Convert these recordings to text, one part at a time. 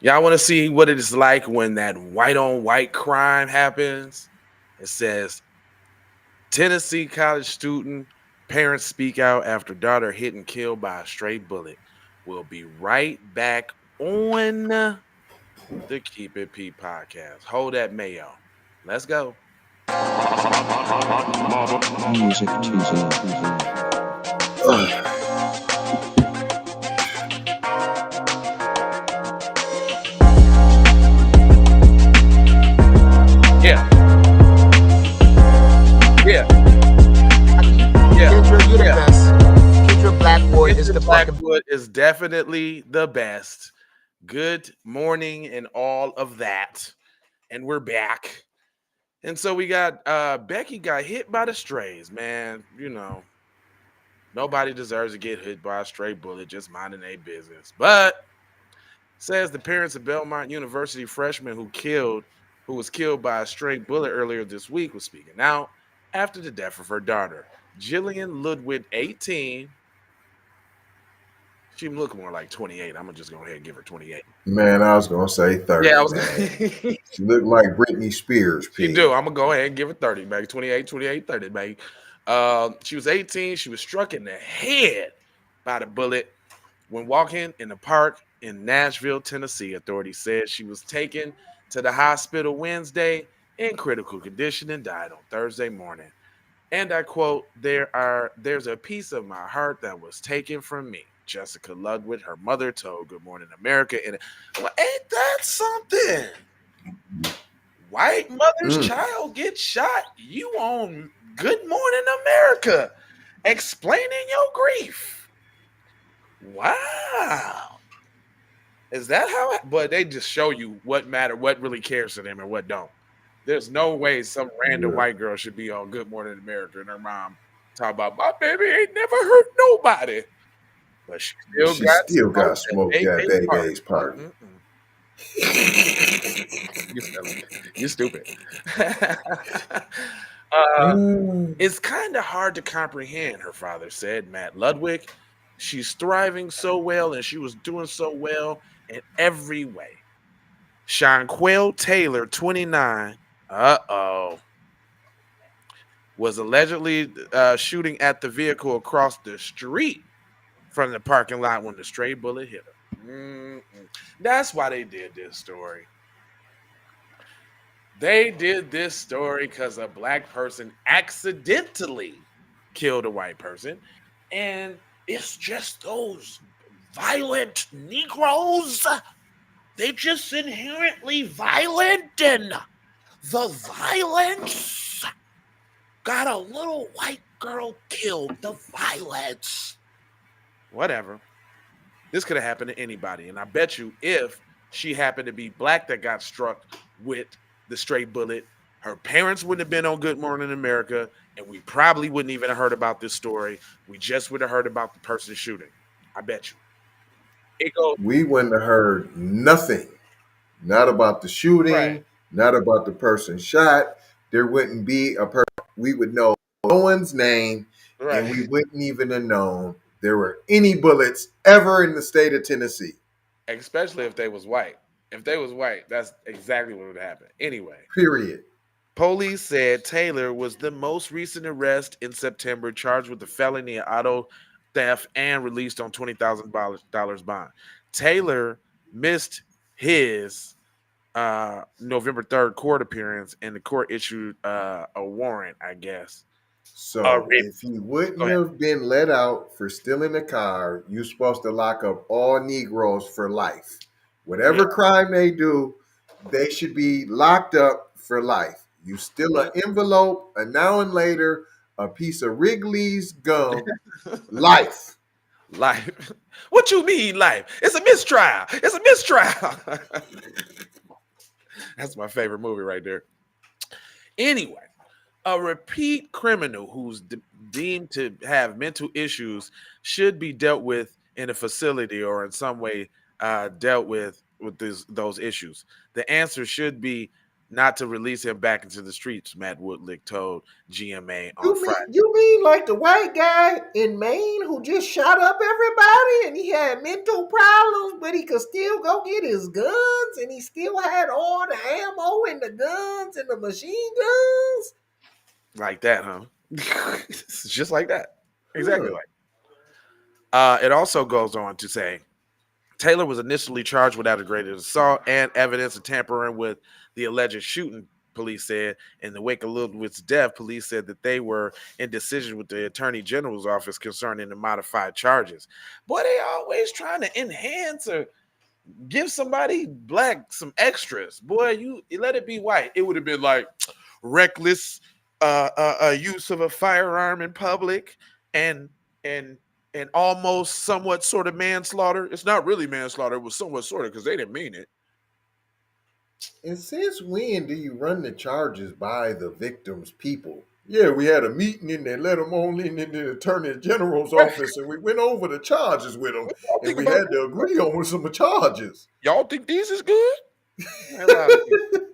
Y'all want to see what it is like when that white on white crime happens? It says Tennessee college student parents speak out after daughter hit and killed by a stray bullet. We'll be right back on the Keep It Pete podcast. Hold that mayo. Let's go. Music Tuesday. Yeah. Yeah. Yeah. Kendra, you're the Yeah. best. Kendra Blackwood is the fucking. Blackwood is definitely the best. Good morning and all of that. And we're back. And so we got Becky got hit by the strays, man. You know, nobody deserves to get hit by a stray bullet, just minding their business. But says the parents of Belmont University freshman who was killed by a stray bullet earlier this week was speaking out after the death of her daughter, Jillian Ludwig, 18. She looked more like 28. I'm gonna just go ahead and give her 28. Man, I was gonna say 30. Yeah, I was man. She looked like Britney Spears. She do. I'm gonna go ahead and give her 30, baby. 28, 30, baby. She was 18. She was struck in the head by the bullet when walking in the park in Nashville, Tennessee. Authorities said she was taken to the hospital Wednesday in critical condition and died on Thursday morning. And I quote, there's a piece of my heart that was taken from me. Jessica Ludwig, her mother, told Good Morning America. And well, ain't that something? White mother's child gets shot. You on Good Morning America explaining your grief. Wow. Is that how? But they just show you what matter, what really cares to them and what don't. There's no way some random white girl should be on Good Morning America and her mom talk about my baby ain't never hurt nobody. But she still got smoked at Baby's party. You stupid. It's kind of hard to comprehend, her father said, Matt Ludwig. She's thriving so well and she was doing so well in every way. Shaquille Taylor, 29, was allegedly shooting at the vehicle across the street from the parking lot when the stray bullet hit her. That's why they did this story. They did this story because a black person accidentally killed a white person. And it's just those violent Negroes. They just inherently violent, and the violence got a little white girl killed. The violence. Whatever. This could have happened to anybody. And I bet you if she happened to be black that got struck with the stray bullet, her parents wouldn't have been on Good Morning America, and we probably wouldn't even have heard about this story. We just would have heard about the person shooting. I bet you. We wouldn't have heard nothing. Not about the shooting, not about the person shot. There wouldn't be a person. We would know no one's name, and we wouldn't even have known there were any bullets ever in the state of Tennessee. Especially if they was white. If they was white, that's exactly what would happen. Anyway. Period. Police said Taylor was the most recent arrest in September, charged with the felony auto theft and released on $20,000 bond. Taylor missed his November 3rd court appearance, and the court issued a warrant, I guess. So if he wouldn't have been let out for stealing a car, you're supposed to lock up all Negroes for life. Whatever crime they do, they should be locked up for life. You steal an envelope, an hour later, a piece of Wrigley's gum, life. Life. What you mean life? It's a mistrial. It's a mistrial. That's my favorite movie right there. Anyway, a repeat criminal who's deemed to have mental issues should be dealt with in a facility or in some way dealt with those issues. The answer should be not to release him back into the streets, Matt Woodlick told GMA on You Friday. mean like the white guy in Maine who just shot up everybody and he had mental problems, but he could still go get his guns and he still had all the ammo and the guns and the machine guns? Like that, huh? It's just like that. Exactly Huh. like. It also goes on to say Taylor was initially charged with aggravated assault and evidence of tampering with the alleged shooting, police said. In the wake of Ludwig's death, police said that they were in decision with the Attorney General's office concerning the modified charges. Boy, they always trying to enhance or give somebody black some extras. Boy, you let it be white. It would have been like reckless use of a firearm in public and and and almost somewhat sort of manslaughter. It's not really manslaughter. It was somewhat sort of because they didn't mean it. And since when do you run the charges by the victim's people? Yeah, we had a meeting and they let them on in the Attorney General's office and we went over the charges with them What y'all and think we about had to agree on some charges. y'all think these is good? Hell out of here.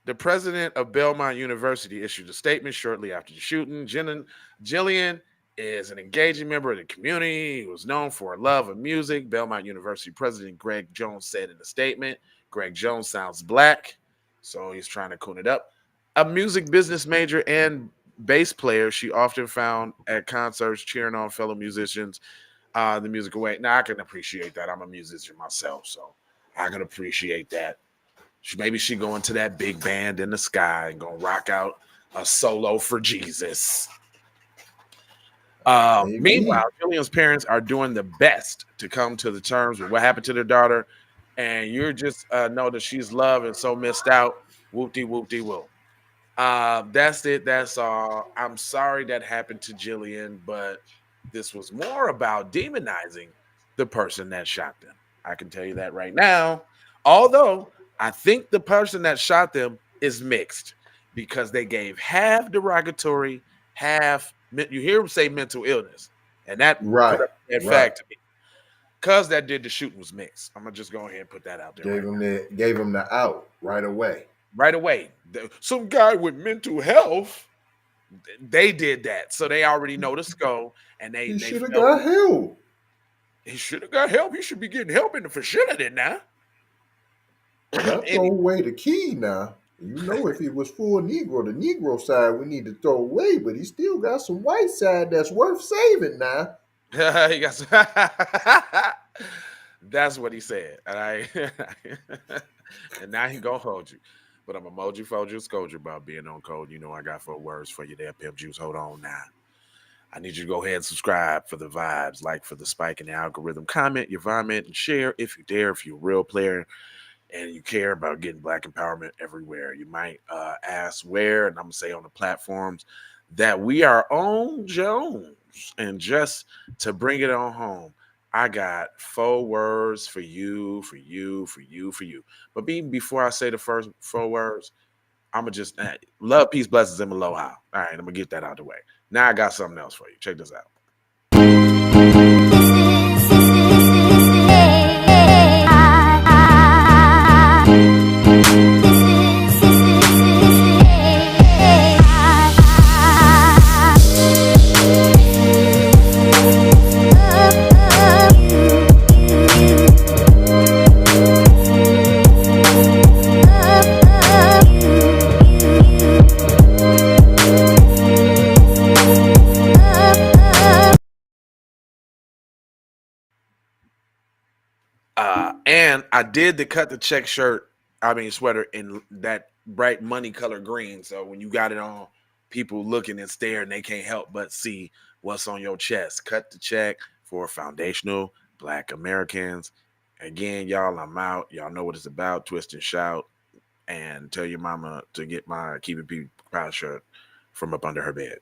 The president of Belmont University issued a statement shortly after the shooting. Jillian is an engaging member of the community. He was known for a love of music. Belmont University President Greg Jones said in a statement. Greg Jones sounds black, so he's trying to coon it up. A music business major and bass player, she often found at concerts cheering on fellow musicians the music away. Now, I can appreciate that. I'm a musician myself, so I can appreciate that. Maybe she going to that big band in the sky and gonna rock out a solo for Jesus. Meanwhile, Jillian's parents are doing the best to come to the terms with what happened to their daughter, and you're just know that she's loved and so missed out. Whoop-de whoop-de whoop. That's it. That's all. I'm sorry that happened to Jillian, but this was more about demonizing the person that shot them. I can tell you that right now. Although I think the person that shot them is mixed because they gave half derogatory, half you hear them say mental illness, and that Right, put up that right. fact to me. Cuz that did the shooting was mixed. I'm gonna just go ahead and put that out there Gave him the out right away. right away. Some guy with mental health, they did that, so they already know the scope, and He they should have felt got help. he should have got help. He should be getting help in the facility now. Not throw away the key now. You know, if he was full Negro, the Negro side we need to throw away, but he still got some white side that's worth saving now. He got that's what he said. And and now he gonna hold you. But I'm emoji fold you, scold you about being on code. You know I got 4 words for you there, Pimp Juice. Hold on now. I need you to go ahead and subscribe for the vibes, like for the spike in the algorithm, comment your vomit, and share if you dare, if you're a real player and you care about getting black empowerment everywhere. You might ask where, and I'm gonna say on the platforms that we are on Jones. And just to bring it on home, I got 4 words for you, for you, for you, for you. But before I say the first 4 words, I'm gonna just love, peace, blessings, and aloha. All right, I'm gonna get that out of the way. Now I got something else for you. Check this out. And I did the cut the check sweater in that bright money color green. So when you got it on, people looking and staring, they can't help but see what's on your chest. Cut the check for foundational Black Americans. Again, y'all, I'm out. Y'all know what it's about. Twist and shout. And tell your mama to get my Keep It P shirt from up under her bed.